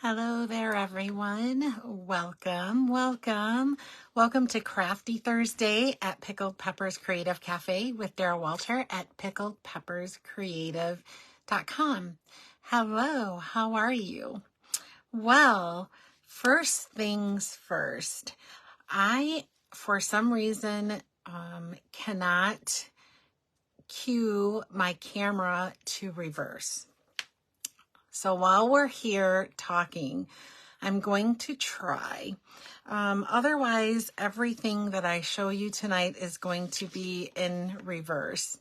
Hello there, everyone. Welcome to Crafty Thursday at Pickled Peppers Creative Cafe with Daryl Walter at pickledpepperscreative.com. Hello, how are you? Well, first things first, I, for some reason, cannot cue my camera to reverse. So while we're here talking, I'm going to try. Otherwise, everything that I show you tonight is going to be in reverse.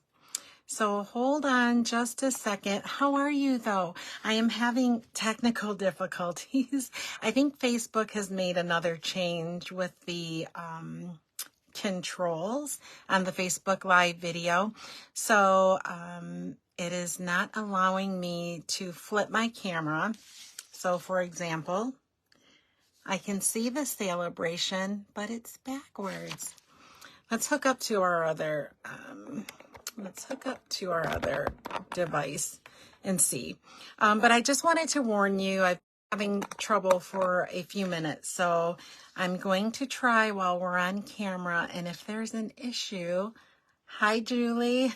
So hold on just a second. How are you though? I am having technical difficulties. I think Facebook has made another change with the controls on the Facebook Live video. So it is not allowing me to flip my camera. So for example, I can see the Saleabration, but it's backwards. Let's hook up to our other device and see. But I just wanted to warn you, I've been having trouble for a few minutes. So I'm going to try while we're on camera. And if there's an issue, hi, Julie.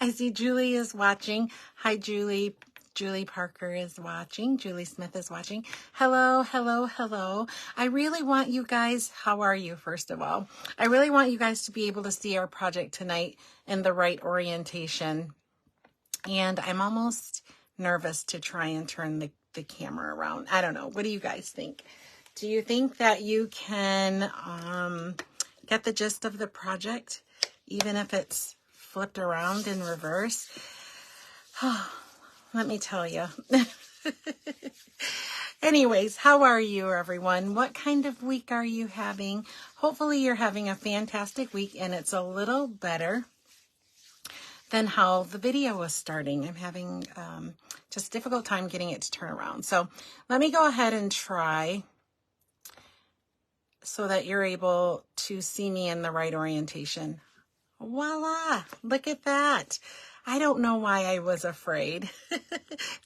I see Julie is watching. Hi, Julie. Julie Parker is watching. Julie Smith is watching. Hello, hello, hello. I really want you guys, how are you, first of all? I really want you guys to be able to see our project tonight in the right orientation. And I'm almost nervous to try and turn the camera around. I don't know. What do you guys think? Do you think that you can get the gist of the project, even if it's flipped around in reverse? Let me tell you. Anyways, how are you, everyone? What kind of week are you having? Hopefully you're having a fantastic week and it's a little better than how the video was starting. I'm having just a difficult time getting it to turn around. So let me go ahead and try so that you're able to see me in the right orientation. Voila, look at that. I don't know why I was afraid.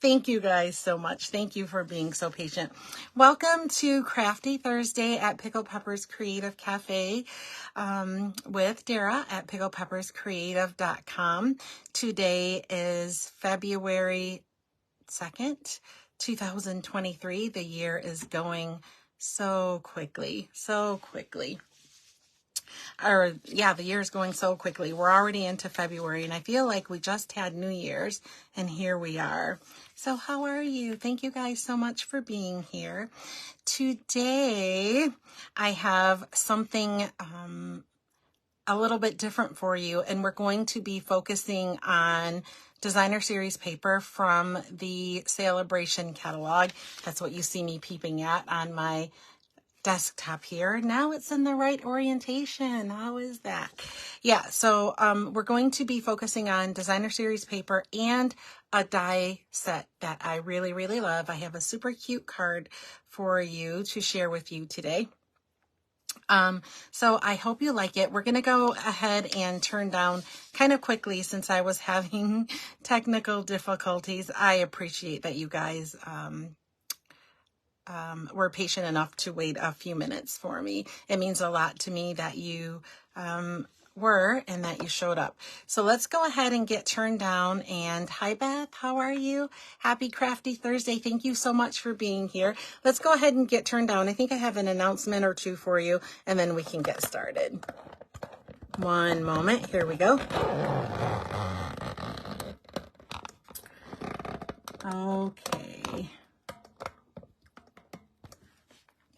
Thank you guys so much. Thank you for being so patient. Welcome to Crafty Thursday at Pickled Peppers Creative Cafe with Dara at pickledpepperscreative.com. Today is February 2nd, 2023. The year is going so quickly, so quickly. The year is going so quickly. We're already into February and I feel like we just had New Year's and here we are. So how are you? Thank you guys so much for being here. Today I have something a little bit different for you, and we're going to be focusing on designer series paper from the Saleabration catalog. That's what you see me peeping at on my desktop here. Now it's in the right orientation. How is that? Yeah, so we're going to be focusing on designer series paper and a die set that I really, really love. I have a super cute card for you to share with you today. So I hope you like it. We're going to go ahead and turn down kind of quickly since I was having technical difficulties. I appreciate that you guys were patient enough to wait a few minutes for me. It means a lot to me that you were and that you showed up. So let's go ahead and get turned down. And hi, Beth. How are you? Happy Crafty Thursday. Thank you so much for being here. Let's go ahead and get turned down. I think I have an announcement or two for you, and then we can get started. One moment. Here we go. Okay.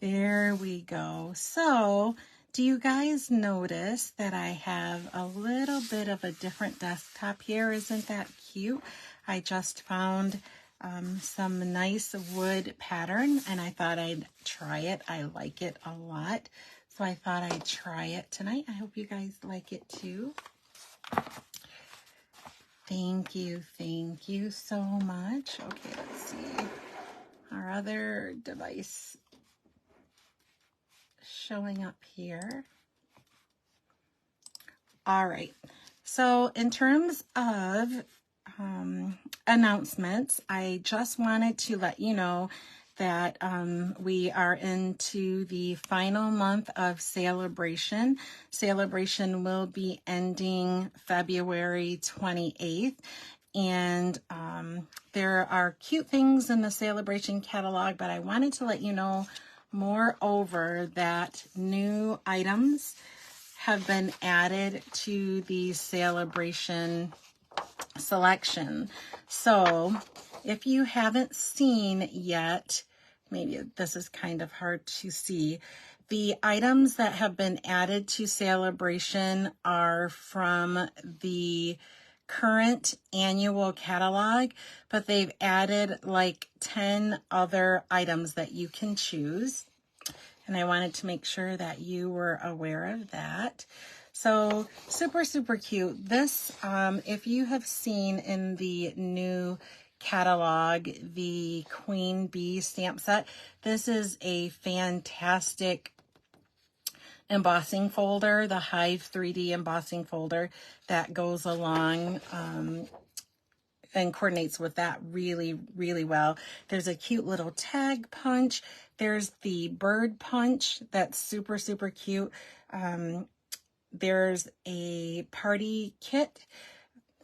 There we go. So, do you guys notice that I have a little bit of a different desktop here? Isn't that cute? I just found some nice wood pattern and I thought I'd try it. I like it a lot. So I thought I'd try it tonight. I hope you guys like it too. Thank you so much. Okay, let's see. Our other device showing up here. All right. So in terms of announcements, I just wanted to let you know that we are into the final month of Saleabration. Saleabration will be ending February 28th. And there are cute things in the Saleabration catalog, but I wanted to let you know moreover that new items have been added to the Saleabration selection. So if you haven't seen yet, maybe this is kind of hard to see, the items that have been added to Saleabration are from the current annual catalog, but they've added like 10 other items that you can choose. And I wanted to make sure that you were aware of that. So super, super cute. This, if you have seen in the new catalog, the Queen Bee stamp set, this is a fantastic embossing folder, the Hive 3D embossing folder that goes along and coordinates with that really, really well. There's a cute little tag punch. There's the bird punch that's super, super cute. There's a party kit,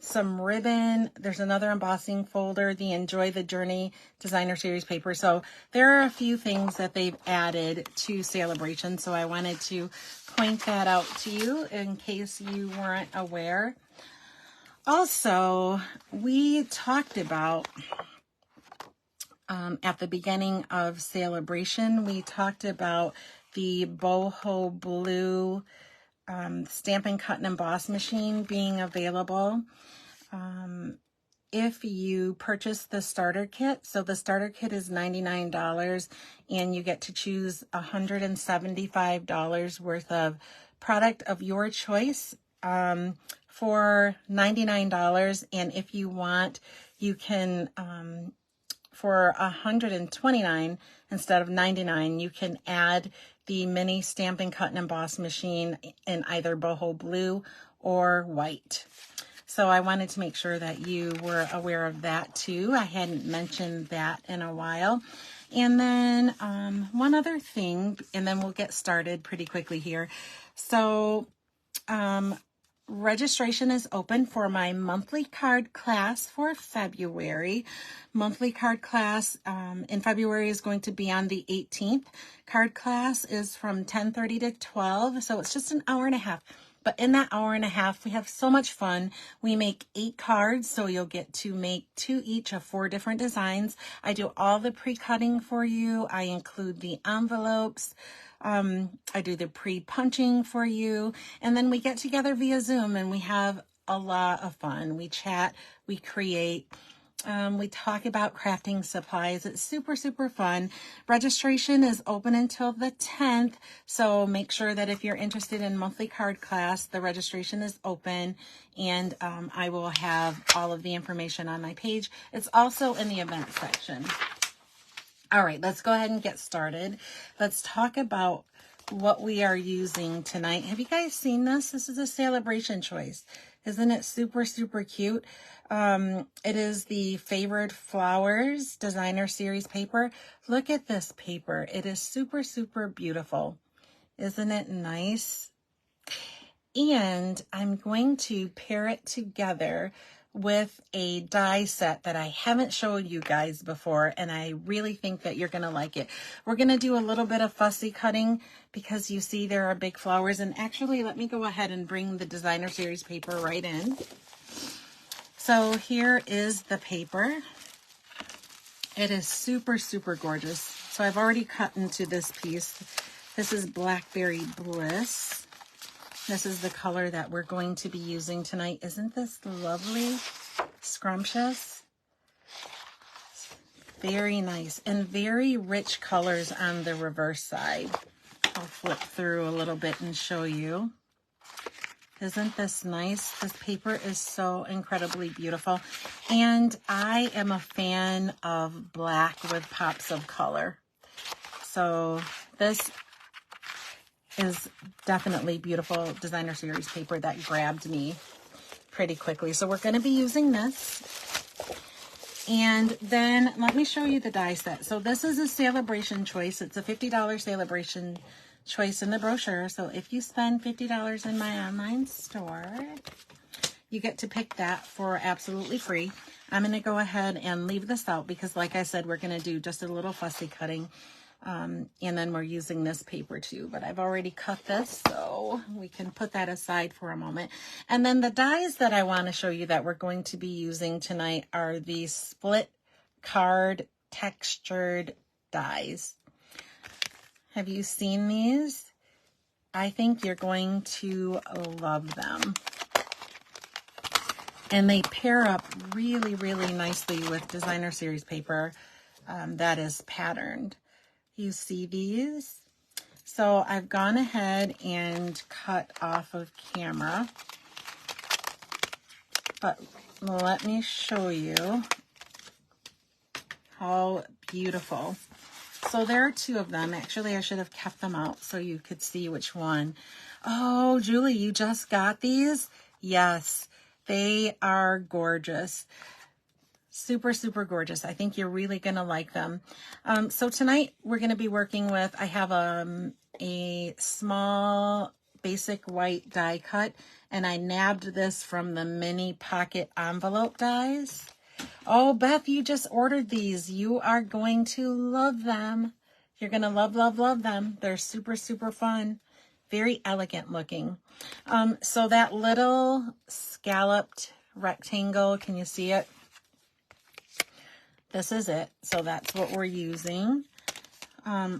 some ribbon. There's another embossing folder, the Enjoy the Journey designer series paper. So there are a few things that they've added to Saleabration. So I wanted to point that out to you in case you weren't aware. Also, we talked about at the beginning of Saleabration, we talked about the boho blue Stampin' Cut and Emboss machine being available. If you purchase the starter kit, so the starter kit is $99 and you get to choose $175 worth of product of your choice for $99. And if you want, you can, for $129 instead of $99, you can add the mini Stampin' Cut and Emboss machine in either boho blue or white. So I wanted to make sure that you were aware of that too. I hadn't mentioned that in a while. And then one other thing, and then we'll get started pretty quickly here. So registration is open for my monthly card class for February. Monthly card class in February is going to be on the 18th. Card class is from 10:30 to 12, so it's just an hour and a half. But in that hour and a half, we have so much fun. We make 8 cards, so you'll get to make 2 each of 4 different designs. I do all the pre-cutting for you. I include the envelopes. I do the pre-punching for you. And then we get together via Zoom and we have a lot of fun. We chat, we create, we talk about crafting supplies. It's super, super fun. Registration is open until the 10th. So make sure that if you're interested in monthly card class, the registration is open, and I will have all of the information on my page. It's also in the event section. All right, let's go ahead and get started. Let's talk about what we are using tonight. Have you guys seen this? This is a Saleabration choice. Isn't it super, super cute? It is the Favored Flowers designer series paper. Look at this paper. It is super, super beautiful. Isn't it nice? And I'm going to pair it together with a die set that I haven't showed you guys before, and I really think that you're going to like it. We're going to do a little bit of fussy cutting because you see there are big flowers. And actually, let me go ahead and bring the designer series paper right in. So here is the paper. It is super, super gorgeous. So I've already cut into this piece. This is Blackberry Bliss. This is the color that we're going to be using tonight. Isn't this lovely? Scrumptious. Very nice. And very rich colors on the reverse side. I'll flip through a little bit and show you. Isn't this nice? This paper is so incredibly beautiful. And I am a fan of black with pops of color. So this is definitely beautiful designer series paper that grabbed me pretty quickly. So we're going to be using this. And then let me show you the die set. So this is a Saleabration choice. It's a $50 Saleabration choice in the brochure. So if you spend $50 in my online store, you get to pick that for absolutely free. I'm going to go ahead and leave this out because, like I said, we're going to do just a little fussy cutting. And then we're using this paper too, but I've already cut this, so we can put that aside for a moment. And then the dies that I want to show you that we're going to be using tonight are the split card textured dies. Have you seen these? I think you're going to love them. And they pair up really, really nicely with designer series paper that is patterned. You see these? So I've gone ahead and cut off of camera, but let me show you how beautiful. So there are two of them. Actually, I should have kept them out so you could see which one. Oh, Julie, you just got these? Yes, they are gorgeous. Super, super gorgeous. I think you're really going to like them. So tonight we're going to be working with, I have a small basic white die cut, and I nabbed this from the mini pocket envelope dies. Oh, Beth, you just ordered these. You are going to love them. You're going to love, love, love them. They're super, super fun. Very elegant looking. So that little scalloped rectangle, can you see it? This is it. So that's what we're using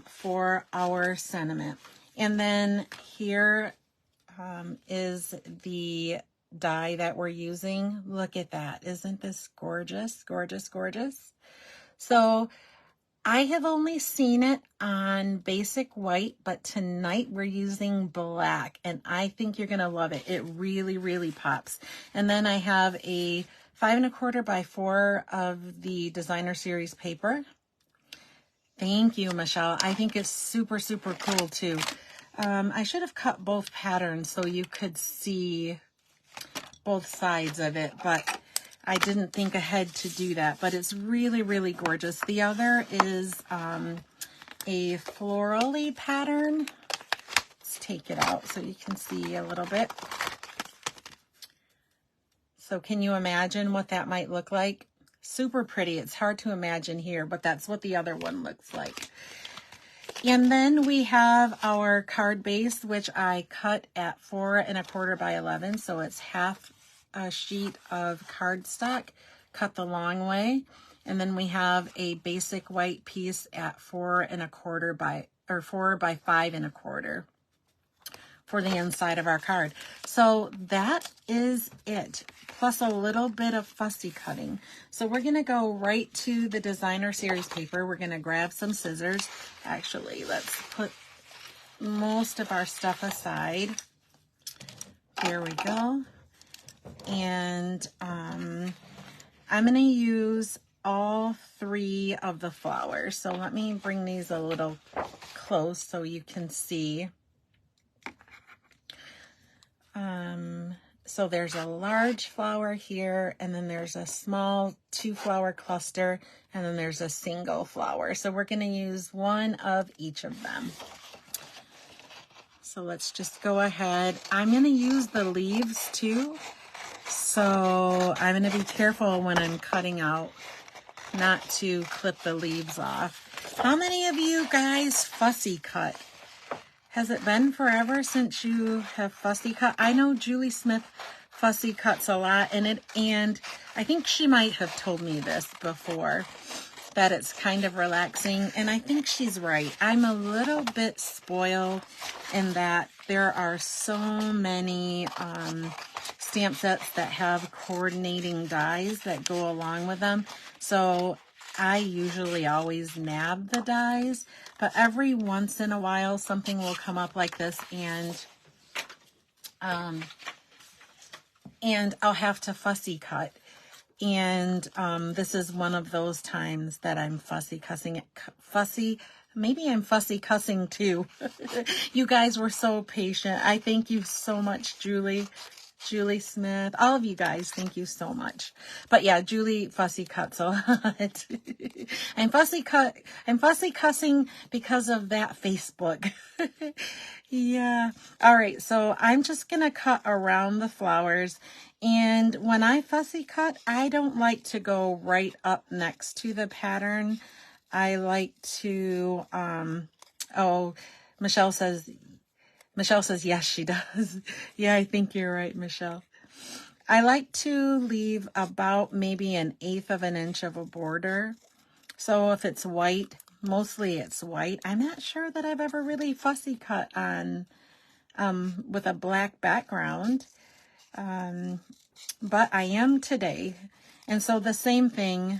for our sentiment. And then here is the die that we're using. Look at that. Isn't this gorgeous? Gorgeous, gorgeous. So I have only seen it on basic white, but tonight we're using black, and I think you're going to love it. It really, really pops. And then I have a 5 1/4 by 4 of the designer series paper. Thank you, Michelle. I think it's super, super cool too. I should have cut both patterns so you could see both sides of it, but I didn't think ahead to do that. But it's really, really gorgeous. The other is a floral-y pattern. Let's take it out so you can see a little bit. So can you imagine what that might look like? Super pretty. It's hard to imagine here, but that's what the other one looks like. And then we have our card base, which I cut at 4 1/4 by 11. So it's half a sheet of cardstock cut the long way. And then we have a basic white piece at 4 1/4 by, or 4 by 5 1/4. For the inside of our card. So that is it, plus a little bit of fussy cutting. So we're going to go right to the designer series paper. We're going to grab some scissors. Actually, let's put most of our stuff aside. Here we go. And I'm going to use all 3 of the flowers. So let me bring these a little close so you can see. So there's a large flower here, and then there's a small 2-flower cluster, and then there's a single flower. So we're going to use one of each of them. So let's just go ahead. I'm going to use the leaves too. So I'm going to be careful when I'm cutting out not to clip the leaves off. How many of you guys fussy cut? Has it been forever since you have fussy cut? I know Julie Smith fussy cuts a lot, and I think she might have told me this before, that it's kind of relaxing, and I think she's right. I'm a little bit spoiled in that there are so many stamp sets that have coordinating dies that go along with them. So I usually always nab the dies, but every once in a while something will come up like this, and I'll have to fussy cut. And this is one of those times that I'm fussy cussing. Maybe I'm fussy cussing too. You guys were so patient. I thank you so much, Julie. Julie Smith, all of you guys, thank you so much. But yeah, Julie fussy cuts a lot. I'm fussy cussing because of that Facebook. Yeah. All right, so I'm just gonna cut around the flowers. And when I fussy cut, I don't like to go right up next to the pattern. I like to, oh, Michelle says, yes, she does. Yeah, I think you're right, Michelle. I like to leave about maybe 1/8 of an inch of a border. So if it's white, mostly it's white. I'm not sure that I've ever really fussy cut on with a black background, but I am today. And so the same thing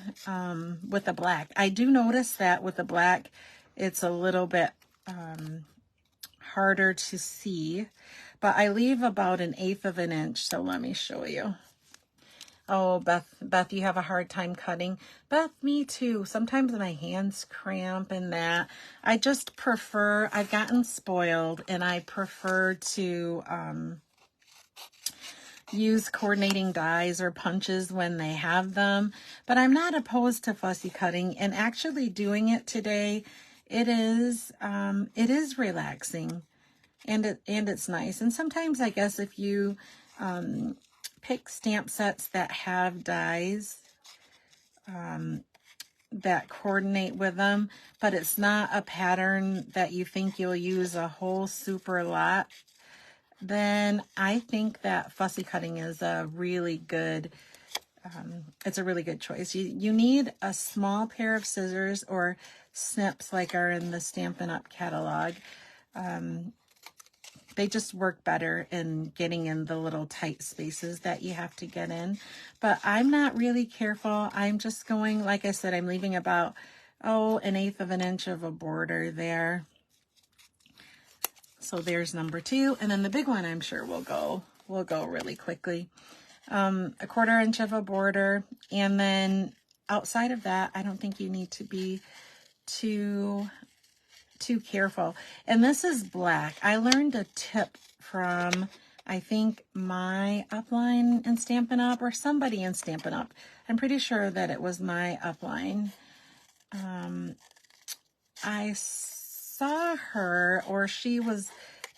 with the black. I do notice that with the black, it's a little bit harder to see, but I leave about 1/8 of an inch. So let me show you. Oh, Beth, you have a hard time cutting. Beth, me too. Sometimes my hands cramp and that. I just prefer, I've gotten spoiled and I prefer to use coordinating dies or punches when they have them. But I'm not opposed to fussy cutting, and actually doing it today, it is relaxing, and it's nice. And sometimes I guess if you pick stamp sets that have dies that coordinate with them, but it's not a pattern that you think you'll use a whole super lot, then I think that fussy cutting is a really good, it's a really good choice. You need a small pair of scissors or snips like are in the Stampin' Up! Catalog. They just work better in getting in the little tight spaces that you have to get in. But I'm not really careful. I'm just going, like I said, I'm leaving about, 1/8 of an inch of a border there. So there's number 2. And then the big one, I'm sure will go really quickly. 1/4 inch of a border. And then outside of that, I don't think you need to be too careful. And this is black. I learned a tip from, I think, my upline in Stampin' Up! Or somebody in Stampin' Up! I'm pretty sure that it was my upline. I saw her, or she was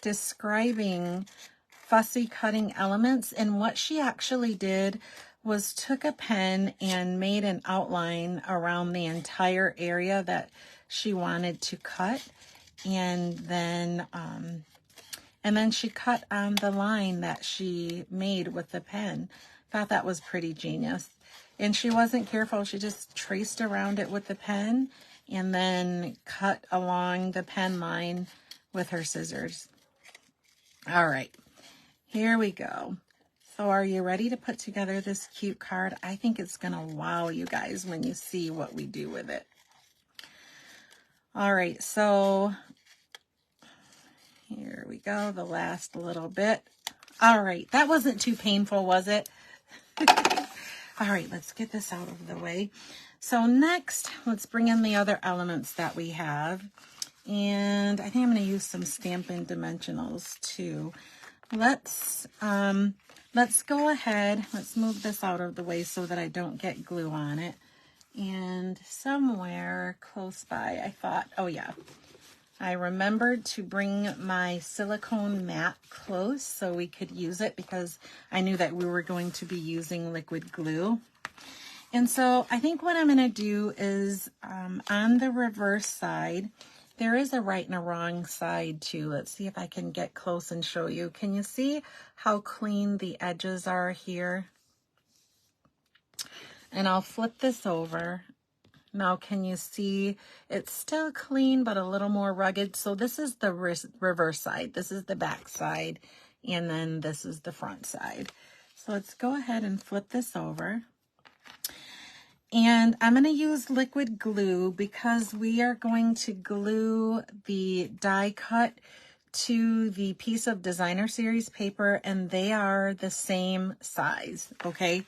describing fussy cutting elements, and what she actually did was took a pen and made an outline around the entire area that she wanted to cut, and then she cut on the line that she made with the pen. Thought that was pretty genius. And she wasn't careful. She just traced around it with the pen and then cut along the pen line with her scissors. All right, here we go. So are you ready to put together this cute card? I think it's gonna wow you guys when you see what we do with it. All right, so here we go, the last little bit. All right, that wasn't too painful, was it? All right, let's get this out of the way. So next, let's bring in the other elements that we have. And I think I'm going to use some Stampin' Dimensionals too. Let's go ahead. Let's move this out of the way so that I don't get glue on it. And somewhere close by, I thought, oh yeah, I remembered to bring my silicone mat close so we could use it, because I knew that we were going to be using liquid glue. And so I think what I'm going to do is on the reverse side, there is a right and a wrong side too. Let's see if I can get close and show you. Can you see how clean the edges are here? And I'll flip this over. Now, can you see it's still clean, but a little more rugged? So this is the reverse side. This is the back side. And then this is the front side. So let's go ahead and flip this over. And I'm going to use liquid glue because we are going to glue the die cut to the piece of Designer Series paper, and they are the same size, okay?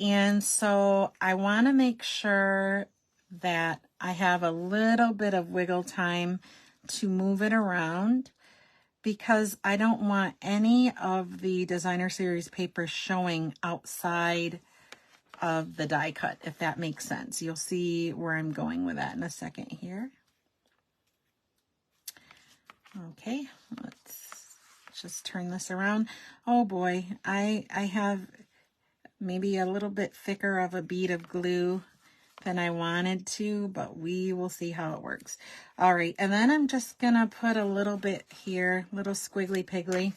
And so I want to make sure that I have a little bit of wiggle time to move it around, because I don't want any of the designer series paper showing outside of the die cut, if that makes sense. You'll see where I'm going with that in a second here. Okay, let's just turn this around. Oh boy, I have maybe a little bit thicker of a bead of glue than I wanted to, but we will see how it works. All right, and then I'm just gonna put a little bit here, little squiggly piggly.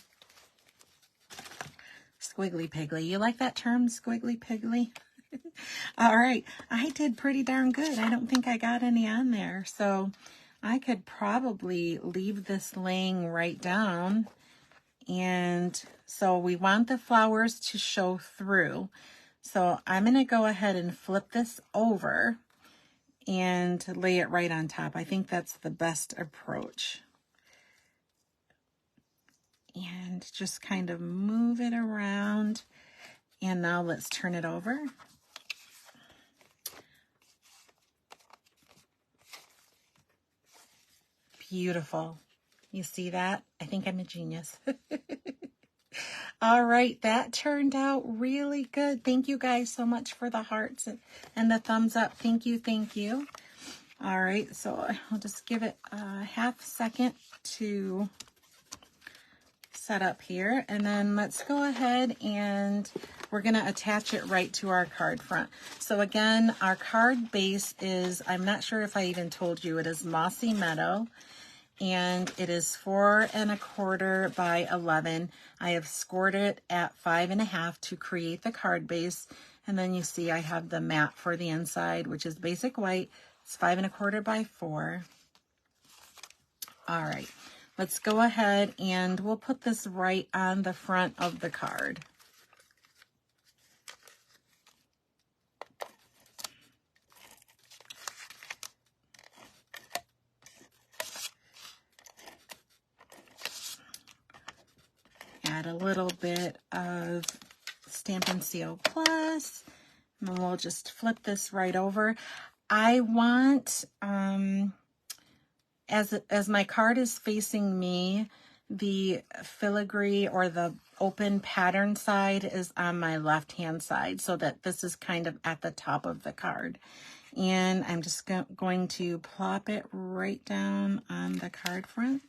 Squiggly piggly. You like that term, squiggly piggly? All right, I did pretty darn good. I don't think I got any on there, so I could probably leave this laying right down. And so we want the flowers to show through. So I'm going to go ahead and flip this over and lay it right on top. I think that's the best approach. And just kind of move it around. And now let's turn it over. Beautiful. You see that? I think I'm a genius. All right, that turned out really good. Thank you guys so much for the hearts and the thumbs up. Thank you, thank you. All right, so I'll just give it a half second to set up here, and then let's go ahead and we're going to attach it right to our card front. So again, our card base is, I'm not sure if I even told you, it is Mossy Meadow. And it is 4 1/4 by 11. I have scored it at 5 1/2 to create the card base. And then you see I have the mat for the inside, which is basic white. It's 5 1/4 by 4. All right, let's go ahead and we'll put this right on the front of the card. Add a little bit of Stampin' Seal Plus, and then we'll just flip this right over. I want, as my card is facing me, the filigree or the open pattern side is on my left-hand side, so that this is kind of at the top of the card. And I'm just going to plop it right down on the card front.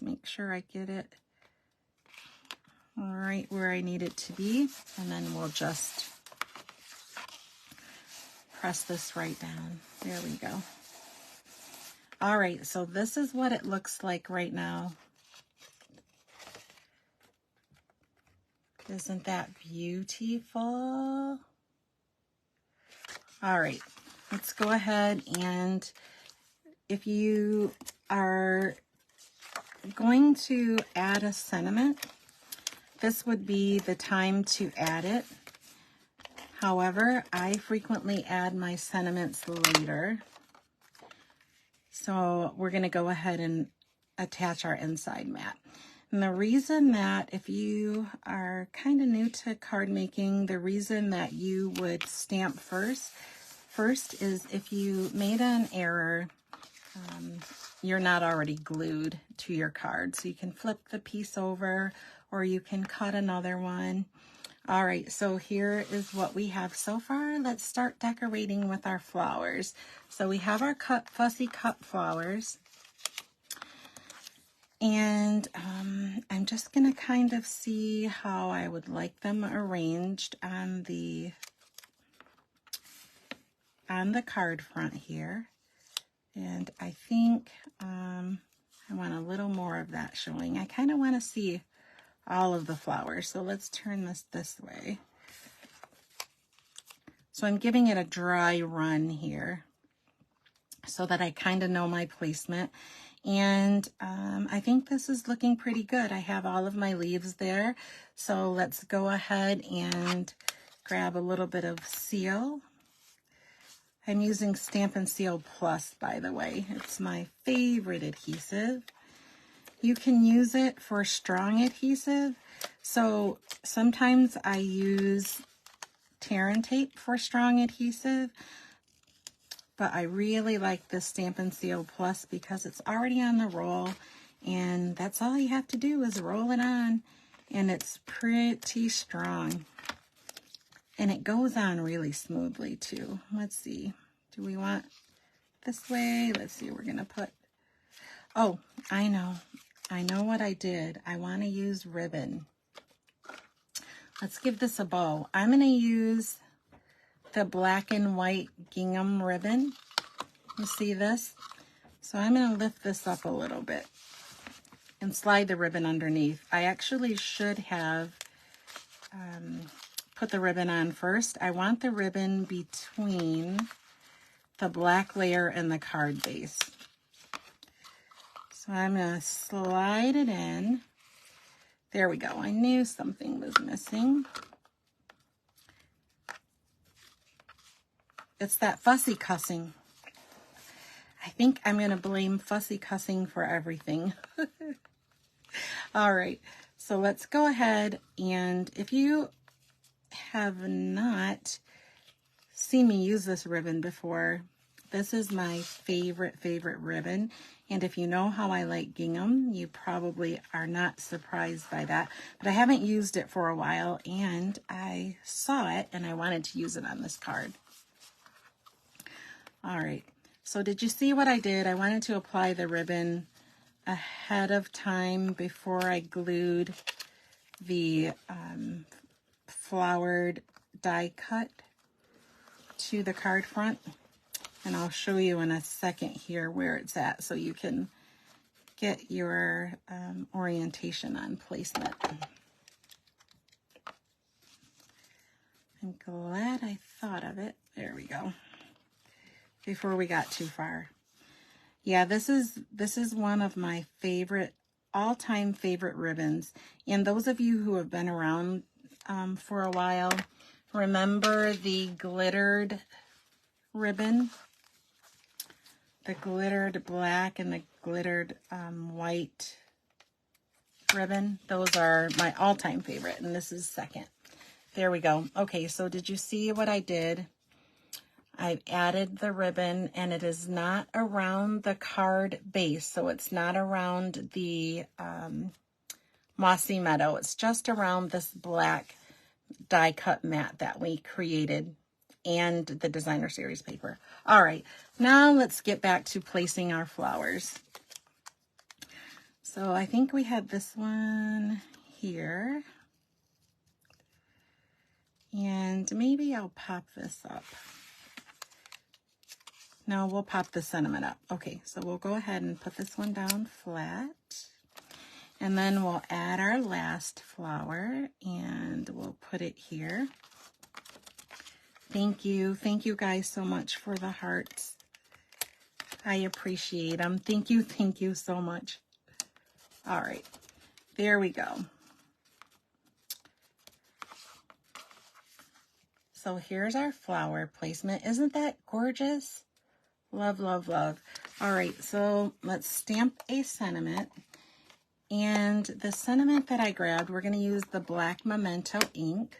Make sure I get it right where I need it to be, and then we'll just press this right down. There we go. All right, so this is what it looks like right now. Isn't that beautiful? All right, let's go ahead, and if you are going to add a sentiment, this would be the time to add it. However, I frequently add my sentiments later. So we're going to go ahead and attach our inside mat. And the reason that, if you are kind of new to card making, the reason that you would stamp first is if you made an error, you're not already glued to your card. So you can flip the piece over, or you can cut another one. All right, so here is what we have so far. Let's start decorating with our flowers. So we have our fussy cut flowers. And I'm just gonna kind of see how I would like them arranged on the card front here. And I think I want a little more of that showing. I kind of want to see all of the flowers. So let's turn this way. So I'm giving it a dry run here so that I kind of know my placement. And I think this is looking pretty good. I have all of my leaves there. So let's go ahead and grab a little bit of seal. I'm using Stampin' Seal Plus, by the way. It's my favorite adhesive. You can use it for strong adhesive. So sometimes I use tear and tape for strong adhesive. but I really like this Stampin' Seal Plus because it's already on the roll, and that's all you have to do is roll it on, and it's pretty strong. And it goes on really smoothly too. Let's see. Do we want this way? Let's see. We're going to put... Oh, I know. I know what I did. I want to use ribbon. Let's give this a bow. I'm going to use the black and white gingham ribbon. You see this? So I'm going to lift this up a little bit and slide the ribbon underneath. I actually should have put the ribbon on first. I want the ribbon between the black layer and the card base. So I'm going to slide it in. There we go. I knew something was missing. It's that fussy cussing. I think I'm going to blame fussy cussing for everything. All right. So let's go ahead, and if you have not seen me use this ribbon before, this is my favorite ribbon. And if you know how I like gingham, you probably are not surprised by that. But I haven't used it for a while, and I saw it and I wanted to use it on this card. All right. So did you see what I did? I wanted to apply the ribbon ahead of time before I glued the flowered die cut to the card front. And I'll show you in a second here where it's at so you can get your orientation on placement. I'm glad I thought of it. There we go. Before we got too far. Yeah, this is one of my favorite, all-time favorite ribbons. And those of you who have been around for a while, remember the glittered ribbon? The glittered black and the glittered white ribbon. Those are my all-time favorite, and this is second. There we go. Okay, so did you see what I did? I've added the ribbon, and it is not around the card base, so it's not around the Mossy Meadow. It's just around this black die cut mat that we created and the designer series paper. All right, now let's get back to placing our flowers. So I think we had this one here, and maybe I'll pop this up. No, we'll pop the sentiment up. Okay, so we'll go ahead and put this one down flat. And then we'll add our last flower, and we'll put it here. Thank you. Thank you guys so much for the hearts. I appreciate them. Thank you so much. All right, there we go. So here's our flower placement. Isn't that gorgeous? Love, love, love. All right, so let's stamp a sentiment. And the sentiment that I grabbed, we're going to use the black Memento ink.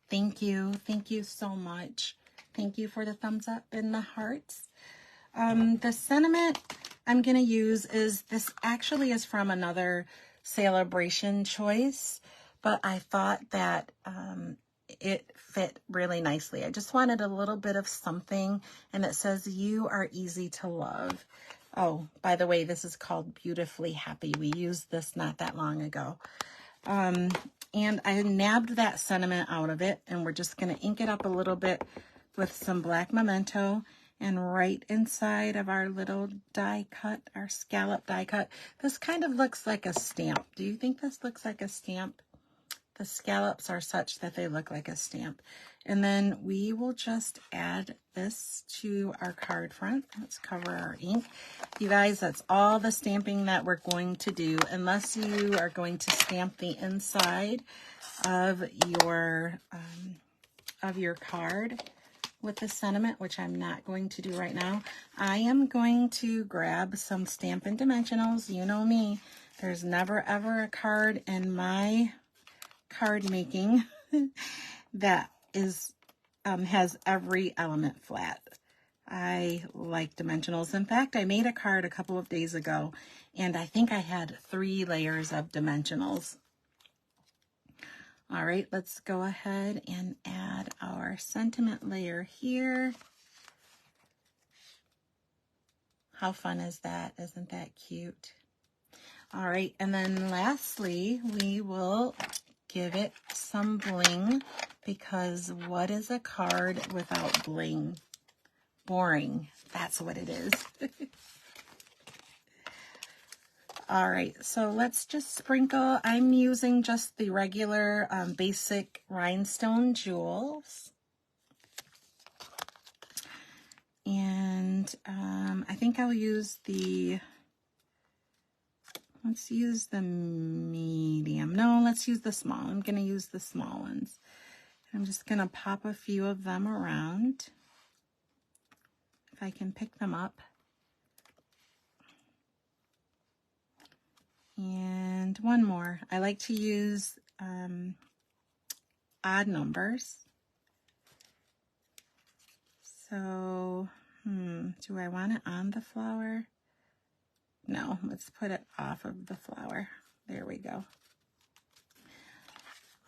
Thank you so much. Thank you for the thumbs up and the hearts. The sentiment I'm going to use is, this actually is from another Saleabration choice, but I thought that it fit really nicely. I just wanted a little bit of something, and it says, "You are easy to love." Oh, by the way, this is called Beautifully Happy. We used this not that long ago. And I nabbed that sentiment out of it, and we're just going to ink it up a little bit with some black Memento. And right inside of our little die cut, our scallop die cut, this kind of looks like a stamp. Do you think this looks like a stamp? The scallops are such that they look like a stamp. And then we will just add this to our card front. Let's cover our ink. You guys, that's all the stamping that we're going to do, unless you are going to stamp the inside of your card with the sentiment, which I'm not going to do right now. I am going to grab some Stampin' Dimensionals. You know me. There's never ever a card in my card making that is has every element flat. I like dimensionals. In fact, I made a card a couple of days ago, and I think I had 3 layers of dimensionals. All right, let's go ahead and add our sentiment layer here. How fun is that? Isn't that cute? All right, and then lastly, we will give it some bling, because what is a card without bling? Boring. That's what it is. All right, so let's just sprinkle. I'm using just the regular basic rhinestone jewels. And I think I'll use let's use the medium. No, let's use the small. I'm going to use the small ones. I'm just going to pop a few of them around, if I can pick them up. And one more. I like to use odd numbers. So, do I want it on the flower? No, let's put it off of the flower. There we go.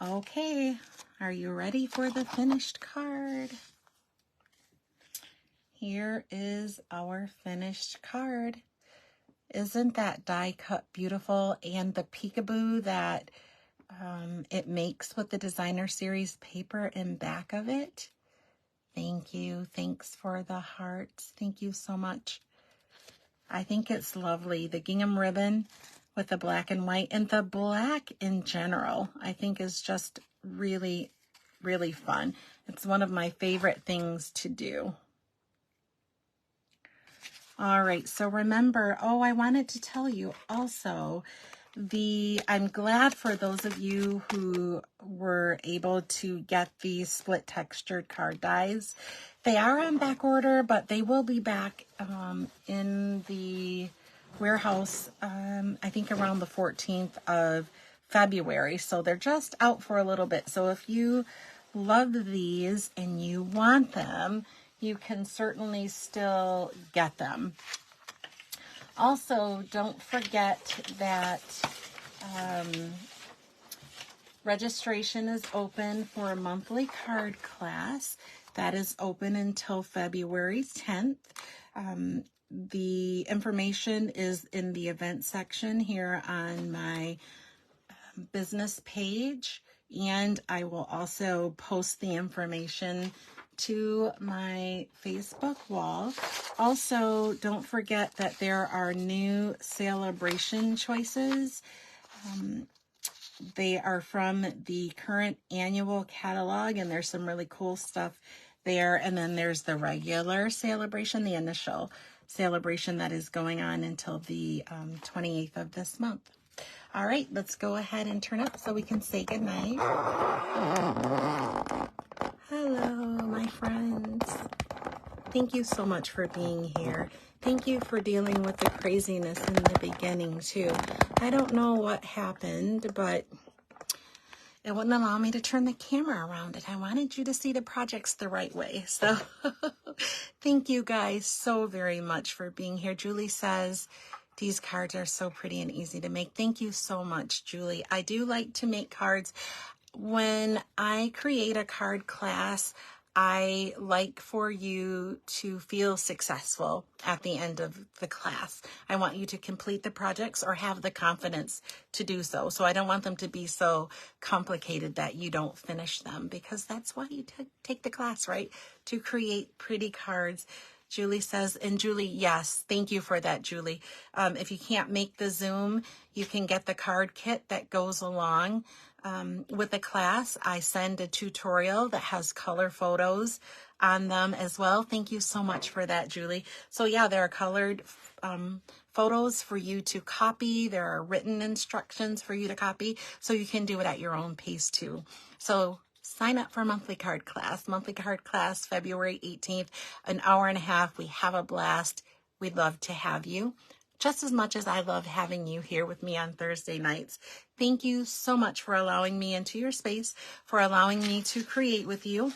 Okay, are you ready for the finished card? Here is our finished card. Isn't that die cut beautiful? And the peekaboo that it makes with the designer series paper in back of it. Thank you. Thanks for the hearts. Thank you so much. I think it's lovely. The gingham ribbon with the black and white, and the black in general, I think is just really, really fun. It's one of my favorite things to do. All right, so remember, I wanted to tell you also, I'm glad for those of you who were able to get these split textured card dies. They are on back order, but they will be back in the warehouse, I think around the 14th of February. So they're just out for a little bit. So if you love these and you want them, you can certainly still get them. Also, don't forget that registration is open for a monthly card class. That is open until February 10th. The information is in the event section here on my business page, and I will also post the information to my Facebook wall. Also, don't forget that there are new Saleabration choices. They are from the current annual catalog, and there's some really cool stuff there. And then there's the regular Saleabration, the initial Saleabration that is going on until the 28th of this month. All right, let's go ahead and turn up so we can say goodnight. Hello, my friends. Thank you so much for being here. Thank you for dealing with the craziness in the beginning, too. I don't know what happened, but it wouldn't allow me to turn the camera around it. I wanted you to see the projects the right way. So thank you guys so very much for being here. Julie says, these cards are so pretty and easy to make. Thank you so much, Julie. I do like to make cards. When I create a card class, I like for you to feel successful at the end of the class. I want you to complete the projects or have the confidence to do so. So I don't want them to be so complicated that you don't finish them, because that's why you take the class, right? To create pretty cards. Julie says, and Julie, yes, thank you for that, Julie. If you can't make the Zoom, you can get the card kit that goes along with the class. I send a tutorial that has color photos on them as well. Thank you so much for that, Julie. So yeah, there are colored photos for you to copy. There are written instructions for you to copy, so you can do it at your own pace too. So sign up for monthly card class. Monthly card class, February 18th, an hour and a half. We have a blast. We'd love to have you, just as much as I love having you here with me on Thursday nights. Thank you so much for allowing me into your space, for allowing me to create with you.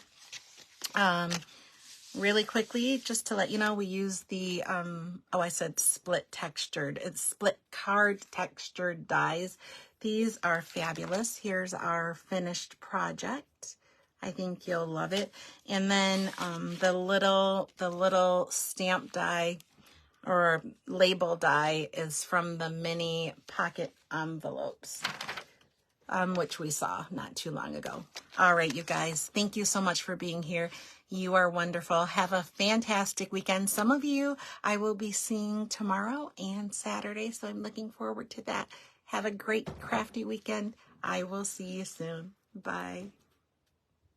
Really quickly, just to let you know, we use the, oh, I said split textured. It's split card textured dies. These are fabulous. Here's our finished project. I think you'll love it. And then the little stamp die or label die is from the mini pocket envelopes, which we saw not too long ago. All right, you guys, thank you so much for being here. You are wonderful. Have a fantastic weekend. Some of you I will be seeing tomorrow and Saturday, so I'm looking forward to that. Have a great crafty weekend. I will see you soon. Bye.